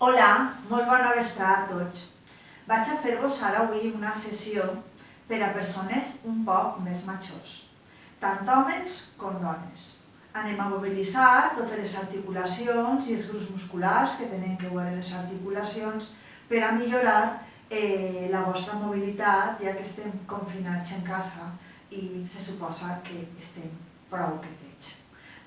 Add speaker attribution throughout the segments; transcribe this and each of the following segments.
Speaker 1: Hola, molt bona vesprada a tots. Vaig a fer-vos ara avui una sessió per a persones un poc més majors, tant homes com dones. Anem a mobilitzar totes les articulacions i els grups musculars que tenen que veure les articulacions per a millorar la vostra mobilitat, ja que estem confinats en casa i se suposa que estem prou quietets.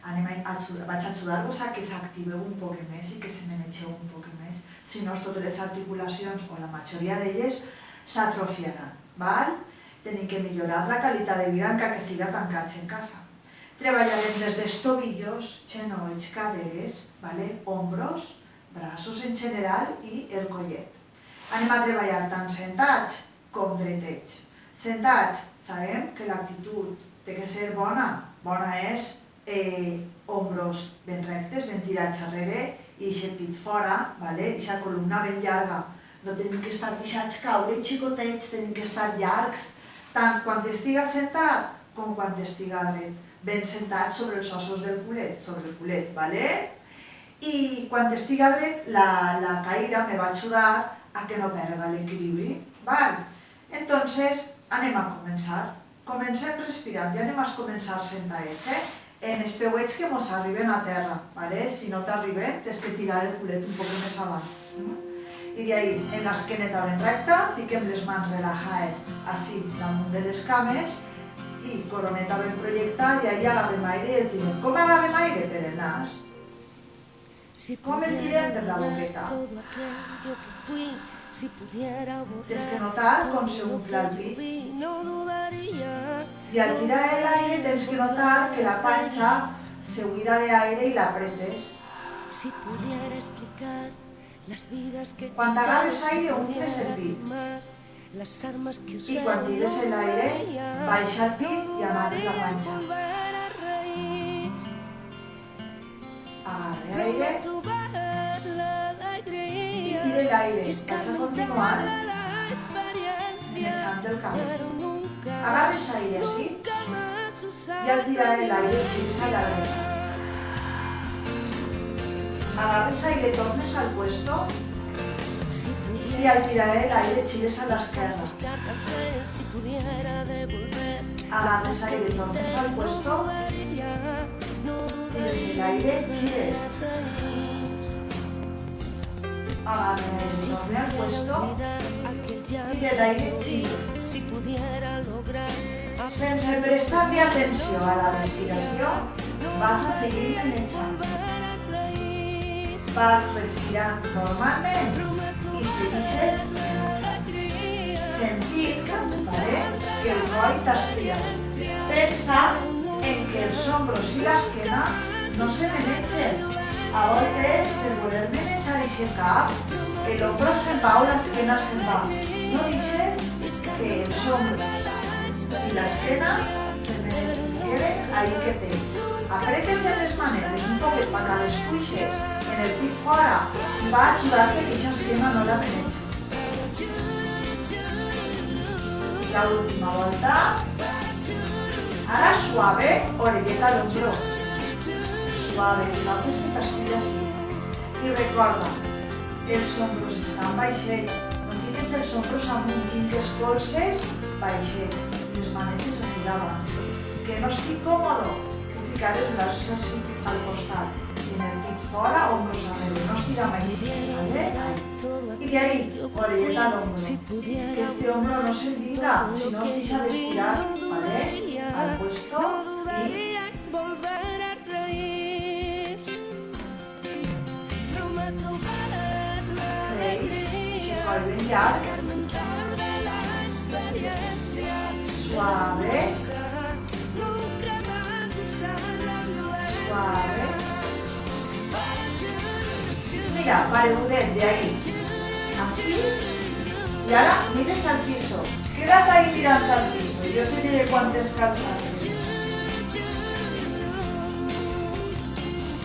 Speaker 1: Vaig a ajudar-vos a que s'activeu un poc més i que se manegeu un poc més, si no totes les articulacions o la majoria d'elles s'atrofiaran. Tenim que millorar la qualitat de vida encara que siga tancats en casa. Treballarem des dels tobillos, genolls, caderes, ombros, braços en general i el collet. Anem a treballar tant sentats com dretets. Sentats, sabem que l'actitud té que ser bona. Bona és ombros ben rectes, ben tirats arrere i aquest pit fora, aquesta columna ben llarga. No tenim que estar deixats caure xicotets, tenim que estar llargs, tant quan estiga sentat com quan estiga dret. Ben sentats sobre els ossos del culet, sobre el culet, I quan estiga dret, la caïra me va ajudar a que no perda l'equilibri, Entonces, anem a començar. Comencem respirant, ja anem a començar sentadets, en els peuets que mos arriben a terra, Si no t'arriben, tens que tirar el culet un poc més avant. I d'ahí, en l'esqueneta ben recta, fiquem les mans relajades així damunt de les cames i coroneta ben projectada i ahí agarrem aire i el tirem. Com agarrem aire? Per el nas. Com el tirem? Per la boqueta. Tens que notar com se unfla el pit. I al tirar l'aire tens que notar que la panxa se buida de aire i l'apretes. Quan t'agarres aire, unfles el pit. I quan tires l'aire, baixa el pit i amarres la panxa. Agarre aire i tire l'aire. Vaig a continuar menjant el cabell. Agarres aire així i al tirar l'aire gires a la dreta. Agarres aire, tornes al puesto i al tirar l'aire gires a l'esquerra. Agarres aire, tornes al puesto, tires l'aire, gires. Agarre aire, torne al puesto, tire l'aire, gires. Sense prestar-li atenció a la respiració, vas a seguir manejant. Vas respirant normalment i segueixes manejant. Sentís que el coll t'aspira. Pensa en que els ombros i l'esquena no se manegen. A voltes, per voler manejar aquest cap, l'ombro se'n va o l'esquena se'n va. No deixes que els ombros i l'esquena se queden ahí que tens. Apretes en les manetes un poquet per a les cuixes, en el pit fora, i va ajudar-te que aquesta esquena no la maneges. La última volta. Ara suave, orelleta a l'ombro. Suave, que notes que t'aspira així. I recorda, els ombros estan baixets. No fiques els ombros amunt, fiques colzes baixets. Les manetes així davant. Que no estic còmodo, que ficar els braços així al costat. En el pit fora, hombros arrere. No estirar mai. I d'ahí, orelleta a l'ombro. Que este hombro no se'n vinga, si no deixa d'estirar, al puesto i coll ben llarg, suave, suave. Mira, paregudet de ahí, así, y ahora mires al piso. Quédate ahí mirando al piso, yo te diré cuántas calzas.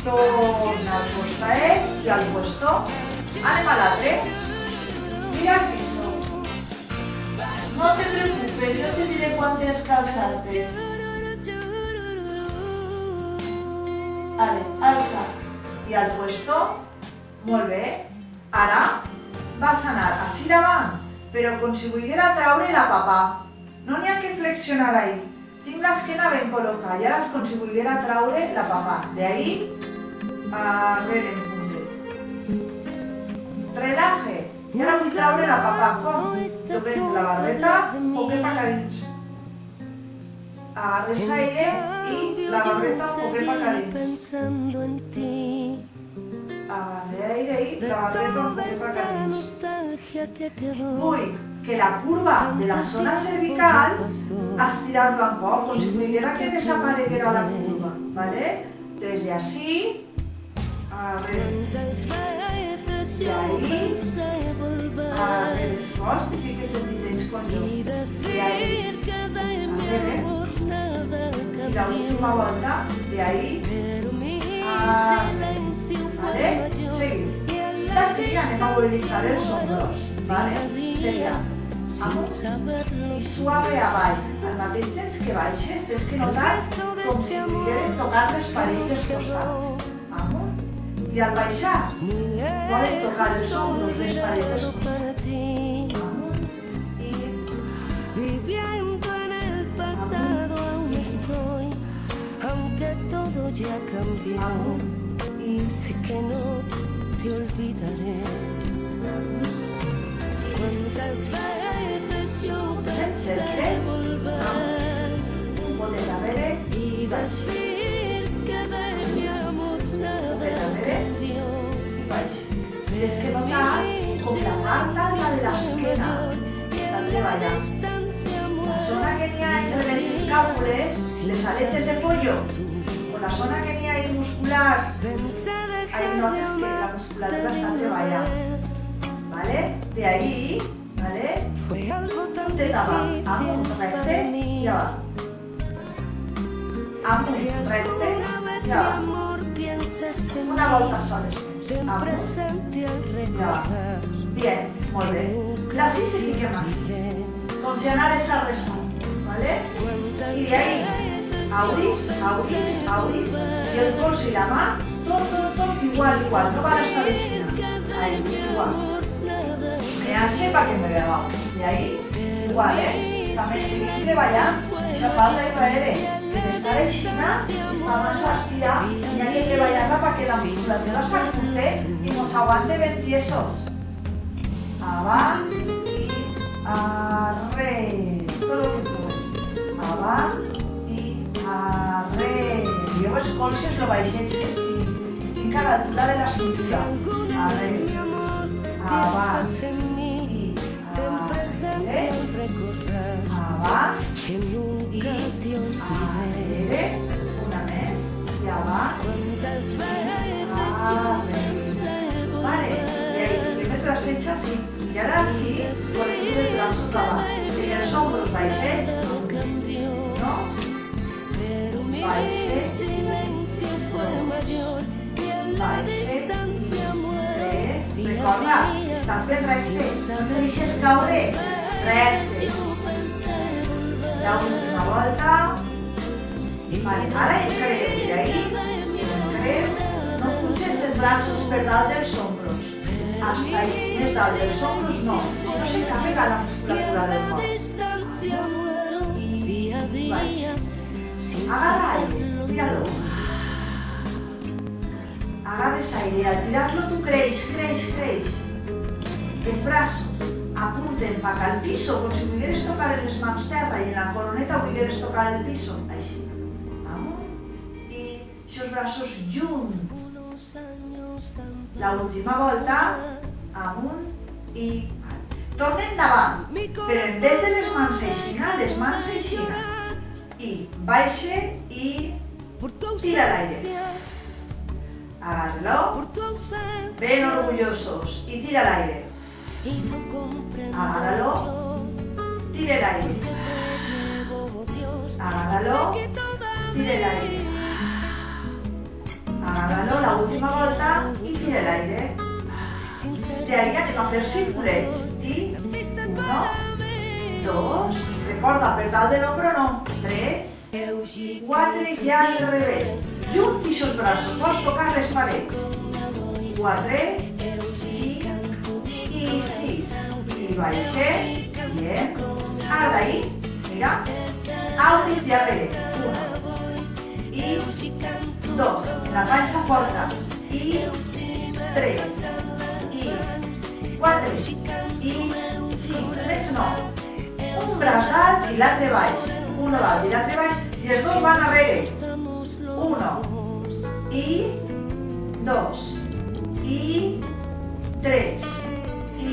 Speaker 1: Torna al costat i al puesto. Anem a l'altre. Mira al piso. No te preocupes, yo te diré cuánto descalzarte. Vale, alza. I al puesto, molt bé. Ara vas anar així davant, però com si volguera traure la papà. No n'hi ha que flexionar ahí. Tinc l'esquena ben col·locada i ara és com si volguera traure la papà. De ahí, arrere en puntet. Relaje. I ara vull traure la papà. Com? Toquem la barbeta, poquet pa dins. Agarres aire i la barbeta poquet pa dins. Agarre aire i la barbeta poquet pa dins. Vull que la curva de la zona cervical estirar-la un poc, com si volguera que desapareguera la curva, ¿vale? Desde así, arrere. De ahí, arrere l'escòs, te fiques els ditets con jo. De ahí, arrere. I la última volta, de ahí, arrere. ¿Vale? Seguim. D'ací anem a mobilitzar els ombros, ¿vale? Seria amunt i suave avall. Al mateix temps que baixes, tens que notar com si volgueren tocar les parets dels costats. Amunt. I al baixar, volen tocar els ombros, les parets dels costats. Amunt i amunt i
Speaker 2: sé que no te olvidaré. Cuántas veces yo pensé volver
Speaker 1: un poquet darrere
Speaker 2: y decir que de mi amor nada cambió.
Speaker 1: i baix. Tens que notar com la part alta de l'esquena està treballant. La zona que n'hi ha entre les escàpules, les aletes de pollo, o la zona que n'hi ha muscular, ahí notes que la musculatura està treballant. ¿Vale? De ahí, ¿vale? Puntet davant, amunt, recte i avant. Amunt, recte i avant. Una volta sola, amunt i avant. Bien, molt bé. D'ací se fiquem així. Com si anares a resar, ¿vale? I de ahí, abrís, i el colze i la mà, tot igual, no van estar així. Ahí, igual. Crearse para que me vea. De ahí, igual, També seguim treballant aquesta part del darrere, que d'estar aixina està massa estirar i hay que treballar-la perquè la musculatura s'acurte i nos aguante ben tiesos. Avant i arrere, tot el que pugues. Avant i arrere. Jo els colzes lo baixets que estic a l'altura de la cintura. Arrere. Avant i arrere. Avant i arrere. Una més. I avant i arrere. Vale. I ahí, primer bracets així. I ara sí, col·lectiu dels braços davant. I els ombros baixets. No? Baixets. Baixets. Tres. Recorda, estàs ben recte. No te deixes caure. Recte. La última volta. Vale, ara encreu. I ahí, encreu. No puges els braços per dalt dels ombros. Hasta ahí, més dalt dels ombros no, si no se carrega la musculatura del cor. I baix. Agarra aire, tíralo. Agarres aire, al tirarlo tu creix. Els braços apunten pa al piso, com si volgueres tocar les mans terra i en la coroneta volgueres tocar el piso, així. Amunt i els braços junts. La última volta, amunt i tornen davant, però en vez de les mans aixina, i baixa i tira l'aire. Agarra-lo, ben orgullosos, i tira l'aire. Agárralo, tira el aire. Agárralo, tira el aire. Agárralo la última volta i tira el aire. De ahí anem a fer circulets. I 1, 2, recorda, per dalt de l'ombro no. 3, 4 i al revés. Junti els braços, vols tocar les parets. 4, 5, i baixe. Bien. Ara d'ahí, mira, auris i arrere. 1 i 2. En la panxa forta. I 3 i 4 i 5. Més no. Un braç dalt i l'altre baix. Un dalt i l'altre baix i els dos van arrere. 1 i 2 i 3 i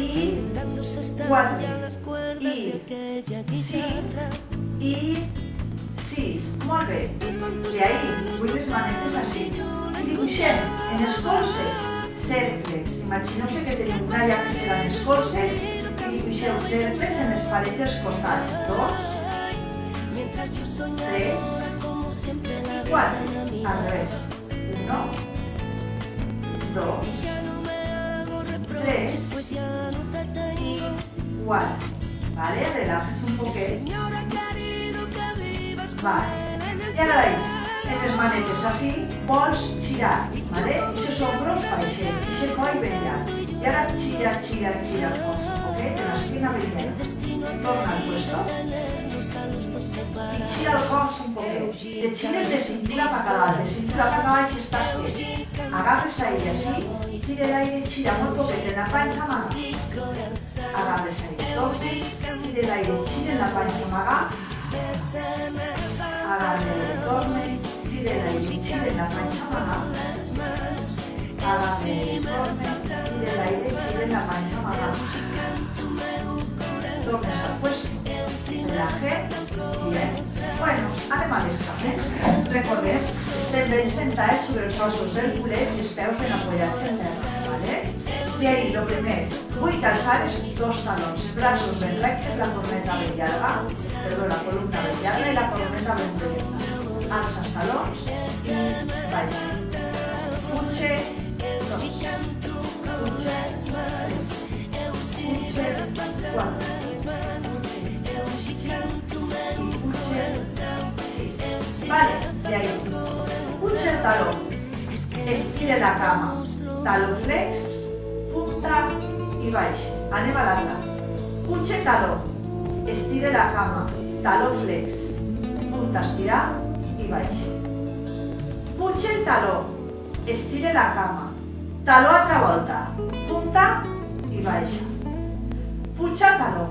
Speaker 1: 4 i 5 i 6. Molt bé. I ahí vull les manetes així. I dibuixem en els colzes cercles. Imagineu-se que teniu una llapissera en els colzes i dibuixeu cercles en les parets dels costats. 2, 3 i 4. Al revés. 1, 2, 3 i 4. Vale, relajes un poquet. Vale. I ara d'ahí, en les manetes així, vols girar. Vale? Això són gros baixets, i això coll ben llarg. I ara gira el cos un poquet, en l'esquina ben llarg. Torna al puesto. I gira el cos un poquet. Te gires de cintura para cada lado, de cintura para cada baix estàs quieto. Agarres aire així, tira l'aire, gira molt poquet en la panxa amaga. Agarres aire, tornes, tira l'aire, gira en la panxa amaga. Agarre, torne, tire l'aire, gira en la panxa amaga. Agarre, torne, tire l'aire, gira en la panxa amaga. Tornes al puesto. Relaje. Bien. Bueno, anem a les cames. Recordem, estem ben sentats sobre els ossos del culet i els peus ben apoyats en terra. ¿Vale? De ahí, lo primer, vull calçar els dos talons, els braços ben rectes, la corneta ben llarga, la columna ben llarga i la corneta ben recta. Alça els talons i baixa. Punxe, 2, punxe, 3, punxe, 4, punxe, 5 i punxe, 6. Vale, de ahí, punxe el taló, estire la cama, taló flex, punta i baix. Anem a l'altra. Punxe taló, estire la cama, taló flex, punta estirar i baix. Punxe el taló, estire la cama, taló altra volta, punta i baixa. Punxa el taló,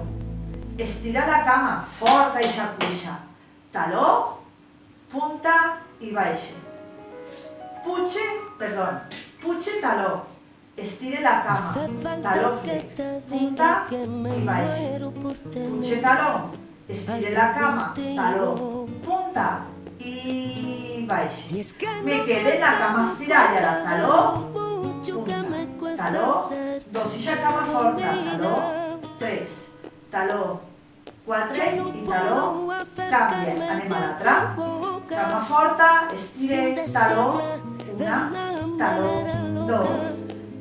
Speaker 1: estira la cama, forta i xacuixa, taló, punta i baixa. Punxe taló, estire la cama, taló flex, punta i baixa. Punxe taló, estire la cama, taló, punta i baixa. Me quede en la cama estirada y ahora taló, punta, taló, 2 i cama forta, taló, 3, taló, 4 i taló, canvia. Anem a l'altra. Cama forta, estire, taló, 1, taló, 2,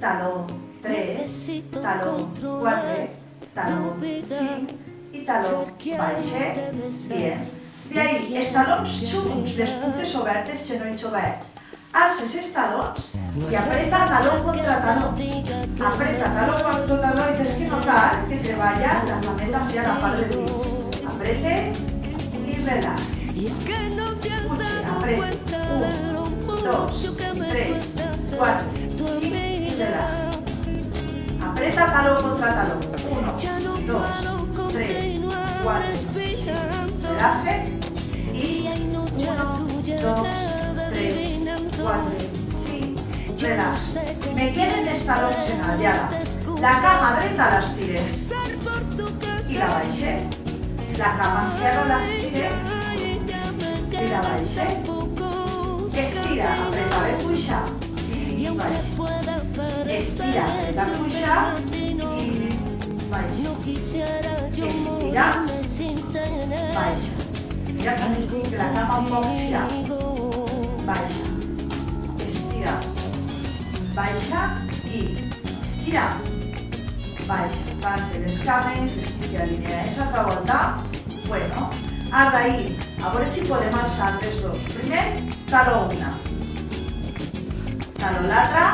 Speaker 1: taló, 3, taló, 4, taló, 5 i taló, baixa. Bien. De ahí, els talons xuncs, les puntes obertes, genolls oberts. Alces els talons i apreta taló contra taló. Apreta taló contra taló i tens que notar que treballa la cameta hacia la part de dins. Aprete i relax. Puche, aprete. 1, 2, 3, 4, 5 i relax. Apreta taló contra taló. 1, 2, 3, 4, 5. Relaje. Y 1, 2, 3, 4, 5. Relax. Me queden els talons en alt. I ara, la cama dreta l'estires i la baixe. La cama esquerra l'estire i la baixe. Estira, apreta ben puixa i baixa. Estira, apreta puixa i baixa. Estira, baixa. Mira que m'estic la cama un poc girada. Baixa. Estira. Baixa i estira. Baixa. Parte les cames, estira alineades altra volta. Bueno, ara d'ahí, a veure si podem alçar els dos. Primer, taló una. Taló l'altra.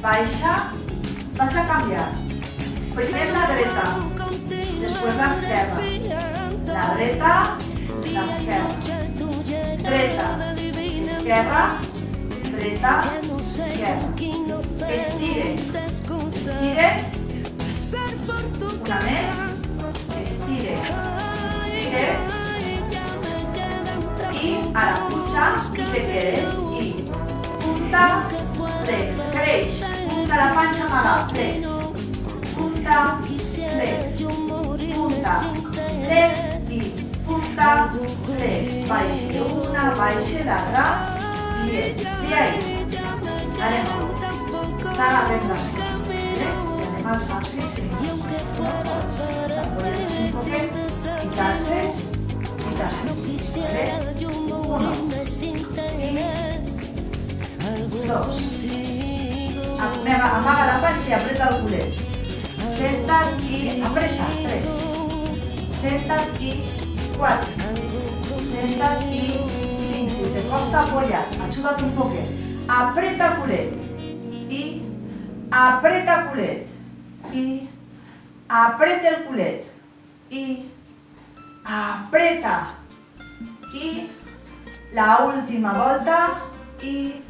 Speaker 1: Baixa. Vaig a canviar. Primer la dreta, després l'esquerra. La dreta, l'esquerra. Dreta, esquerra, dreta, esquerra. Estire, estire, una més, estire, estire, i a la punxa te quedes i punta, flex, creix, punta la panxa amaga, flex, punta, flex, punta, flex i punta, flex, baixa una, baixa l'altra, bien, bien, anem a s'agarrem d'ací, i anem als axis i no pots, t'envolem un poquet, i t'alces, i t'assentis, vale? 1, i 2. Amaga la panxa i apreta el culet. Senta't i apreta, 3. Senta't i 4. Senta't i 5. Si te costa apoyar, ajuda't un poquet. Apreta culet. I apreta culet. I apreta el culet. I apreta. I la última volta. I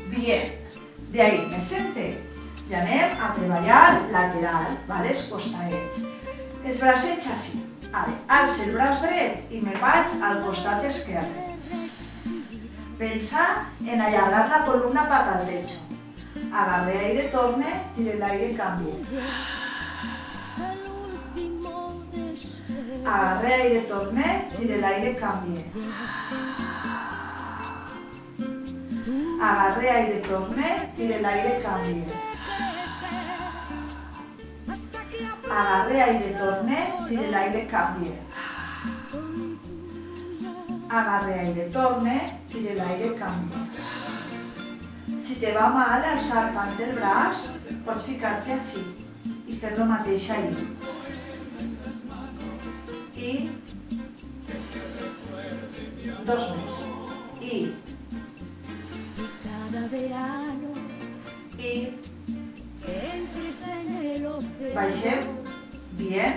Speaker 1: bien. De ahí, me sente. I anem a treballar lateral, vale? Els costadets. Els bracets així. Vale. Alço el braç dret i me vaig al costat esquerre. Pensa en allargar la columna pata al techo. Agarre aire, torne, tire el aire, cambie. Agarre aire, torne, tire el aire, cambie. Agarre aire, torne, tire el aire, cambie. Agarre aire, torne, tire el aire, cambie. Agarre aire, torne, tire el aire, cambie. Si te va mal alçar tant el braç, pots ficar-te així i fer el mateix ahí. I 2 més. I baixem, bien,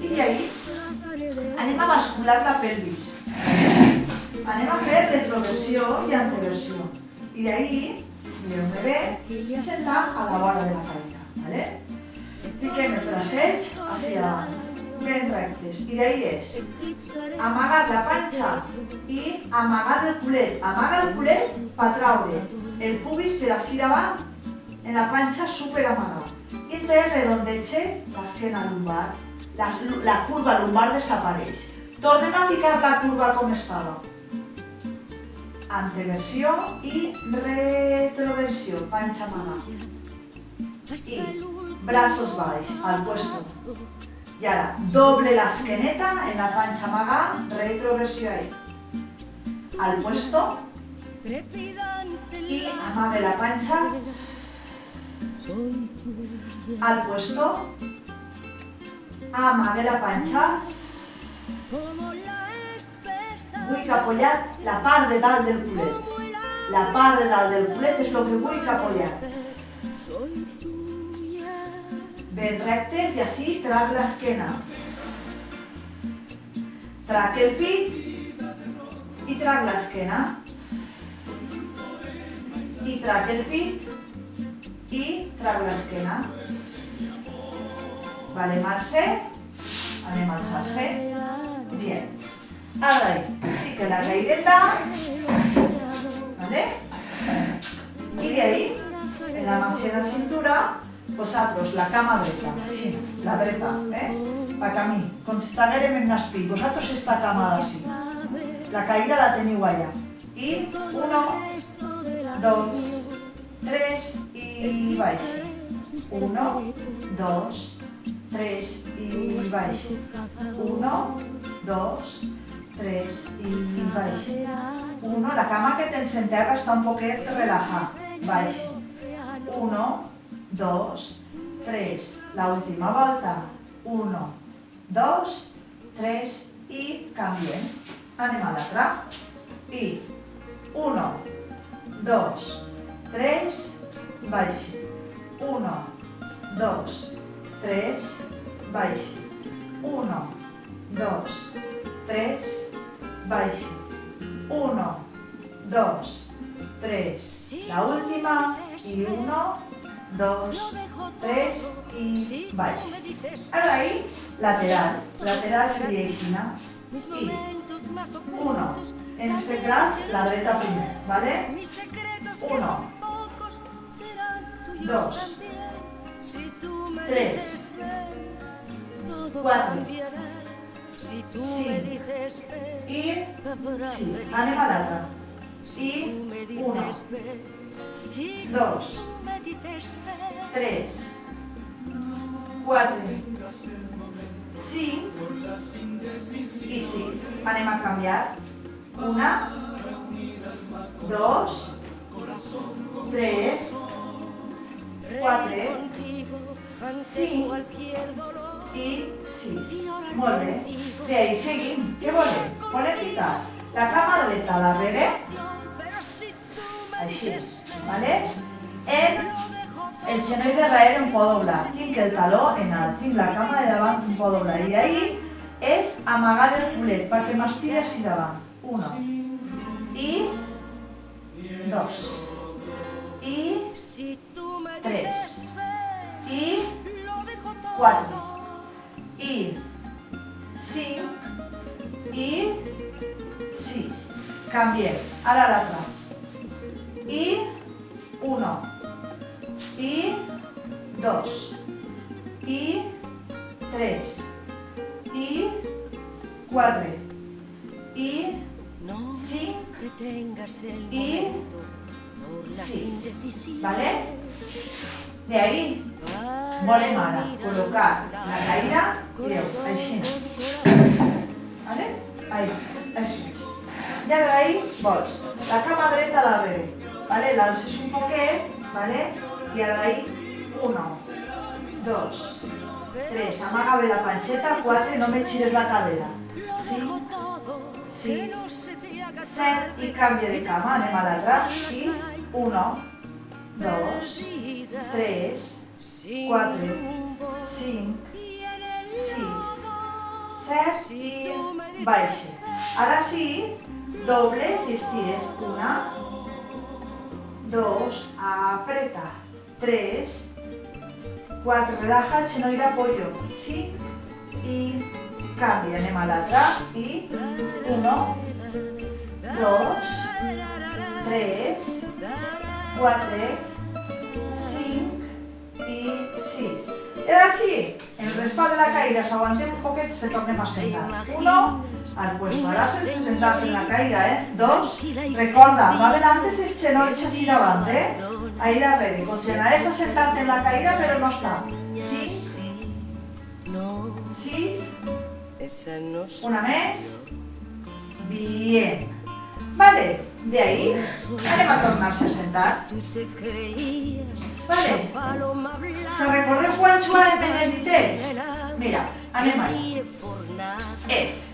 Speaker 1: i d'ahí anem a bascular la pelvis. Anem a fer retroversió i anteversió. I d'ahí, mireu-me bé, i sentar a la vora de la cadira, ¿vale? Fiquem els bracets hacia davant, ben rectes. I d'ahí és amagar la panxa i amagar el culet. Amaga el culet per traure el pubis per així davant en la panxa super amagat. I entonces redondeche l'esquena lumbar. La curva lumbar desapareix. Tornem a ficar la curva com estava. Anteversió i retroversió, panxa amagada. I braços baix, al puesto. I ara, doble l'esqueneta en la panxa amagada, retroversió ahí. Al puesto. I amague la panxa. Al puesto. Amague la panxa. Vull que apoyar la part de dalt del culet. La part de dalt del culet és el que vull que apoyar. Ben rectes i així trac l'esquena. Trac el pit i trac l'esquena. I trac el pit i trac l'esquena. Vale, alce. Anem a alçar-se. Bien. Ara fica la caireta, ¿vale? Y de ahí, en la base de la cintura, vosaltres la cama dreta, així, la dreta, pa camí, com si estiguérem en un espill, vosaltres esta cama d'ací, la caïra la teniu allà. I 1, 2, 3 i baix. 1, 2, 3 i baix. 1, 2, 3 i baix. 1, la cama que tens en terra està un poquet relajada. Baix. 1, 2, 3. L'última volta. 1, 2, 3 i canviem. Anem a l'altra. I 1, 2, 3, baix. 1, 2, 3, baixi. 1, 2, 3, baixi. 1, 2, 3. La última. I 1, 2, 3 i baixi. Ara d'ahí, lateral. Lateral seria aixina. I 1. En este cas, la dreta primer, ¿vale? 1, 2, 3, 4, 5 i 6. Anem a l'altra. I 1, 2, 3, 4, 5 i 6. Anem a canviar. 1, 2, 3, 4, 5 i 6. Molt bé. D'ahí seguim. Què volem? Volem ficar la cama dreta darrere, així, ¿vale? El genoll de darrere un poc doblat. Tinc el taló en alt, tinc la cama de davant un poc doblat. I ahí és amagar el culet perquè m'estiri així davant. 1 i 2 i 3 i 4 i 5 i 6. Canviem. Ara l'altra. I 1 i 2 i 3 i 4 i 5 i 6. ¿Vale? De ahí volem ara col·locar la caïra, mireu, així. ¿Vale? Ahí, així. I ara d'ahí vols la cama dreta darrere, ¿vale? L'alces un poquet, ¿vale? I ara d'ahí 1, 2, 3, amaga bé la panxeta, 4, no me gires la cadera, 5, 6, 7 i canvia de cama, anem a l'altra, i 1, 2, 3, 4, 5, 6, 7 i baixa. Ara sí, dobles i estires. 1, 2, apreta. 3, 4, relaja el genoll d'apoyo. 5 i canvia. Anem a l'altra. I 1, 2, 3, 4, 5 i 6. I ara sí, el respalt de la caïra, s'aguantem un poquet, se tornem a sentar. 1, al puesto. Ahora se sentarse en la caïra, 2. Recorda, no adelantes el genolls així davant, ahí darrere. Consideraràs a sentarte en la caïra, però no està. 5, 6, una més. Bien. Vale, de ahí anem a tornar-se a sentar. Vale. Se recordeu quan jugàvem en els ditets? Mira, anem allà. És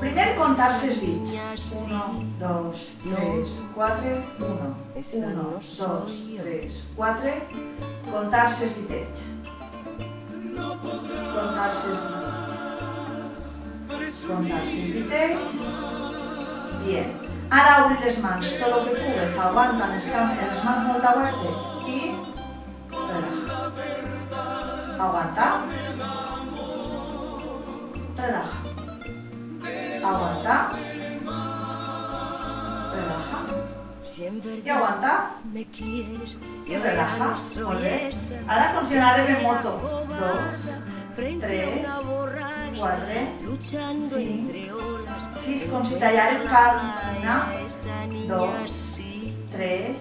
Speaker 1: primer comptar-se els dits. 1, 2, 3, 4, 1. 1, 2, 3, 4. Comptar-se els ditets. Comptar-se els ditets. Comptar-se els ditets. Bien. Ara obri les mans, tot el que pugues, aguanta les mans molt obertes i relaja. Aguanta. Relaja. Aguanta. Relaja. I aguanta. I relaja. Molt bé. Ara considerarem en moto. 2, 3, 4, 5, 6, com si tallàrem carn. 1, 2, 3,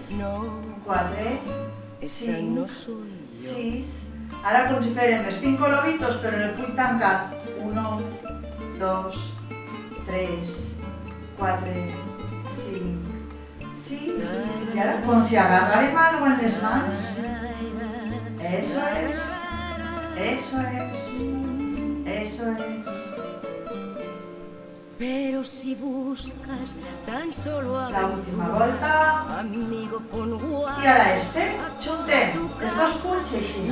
Speaker 1: 4, 5, 6. Ara com si fèrem els 5 lobitos, però en el puny tancat. 1, 2, 3, 4, 5, 6. I ara com si agarrarem algo en les mans. Eso es. Eso es. Eso es.
Speaker 2: Pero si buscas tan solo a
Speaker 1: La última volta.
Speaker 2: amigo, pon guarda.
Speaker 1: I ara este. Juntem els dos punys així.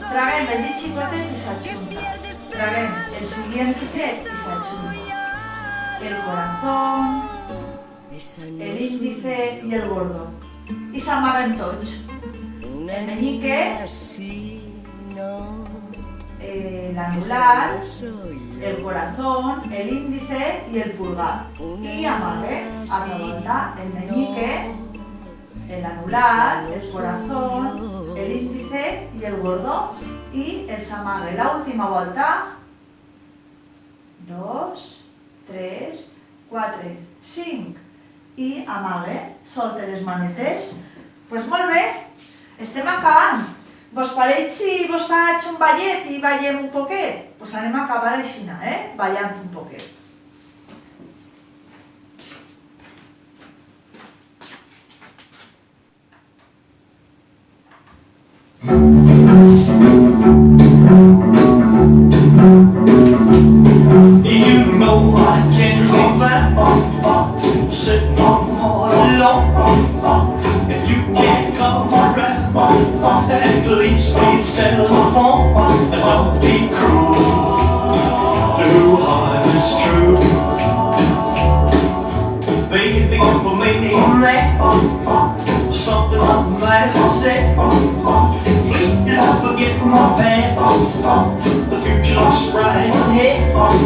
Speaker 1: Traguem el dit xicotet i s'ajunta. Traguem el siguiente ditet y se achunta. El corazón, el índice y el gordo. Y s'amaguen tots. El meñique, el anular, el corazón, el índice y el pulgar. Y amague, arrodonda el meñique, el anular, el corazón, el índice y el gordo. Y el s'amague. La última volta. 2, 3, 4, 5. I amague, solte les manetes. Doncs molt bé, estem acabant. Vos pareix si vos faig un ballet i ballem un poquet? Doncs anem a acabar així, ballant un poquet.
Speaker 3: You know I can be found sitting all alone. If you can't come around, at least please telephone. Don't be cruel, too hard is true. Baby, you made me mad, something I might have said. Please don't forget my past, the future looks right ahead.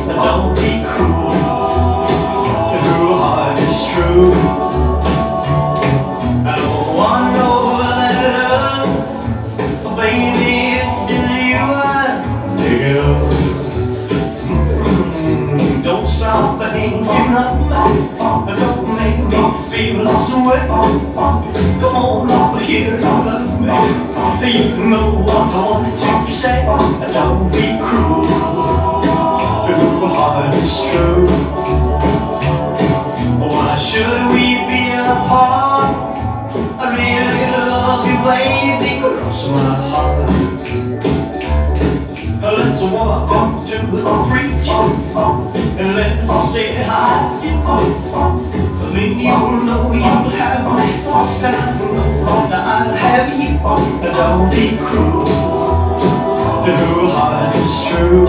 Speaker 3: Don't be cruel, too hard is true. I don't want no other love, baby, it's still you I dig up. Don't stop hanging up, don't make me feel this way. Come on over here and love me. You know what I want to say. Don't be cruel, too hard is true. Why should we be apart? I really love you, baby, cross my heart. Let's walk up to the preacher and let's say hi. Then you'll know you'll have me, and I know that I'll have you. Don't be cruel, too hard is true.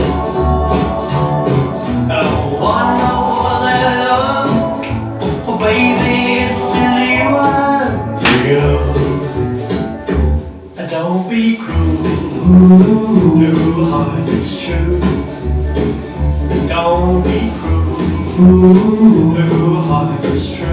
Speaker 3: Oh, I know that love, oh baby, it's still you I feel. Don't be cruel, too hard is true. Don't be cruel, too hard is true.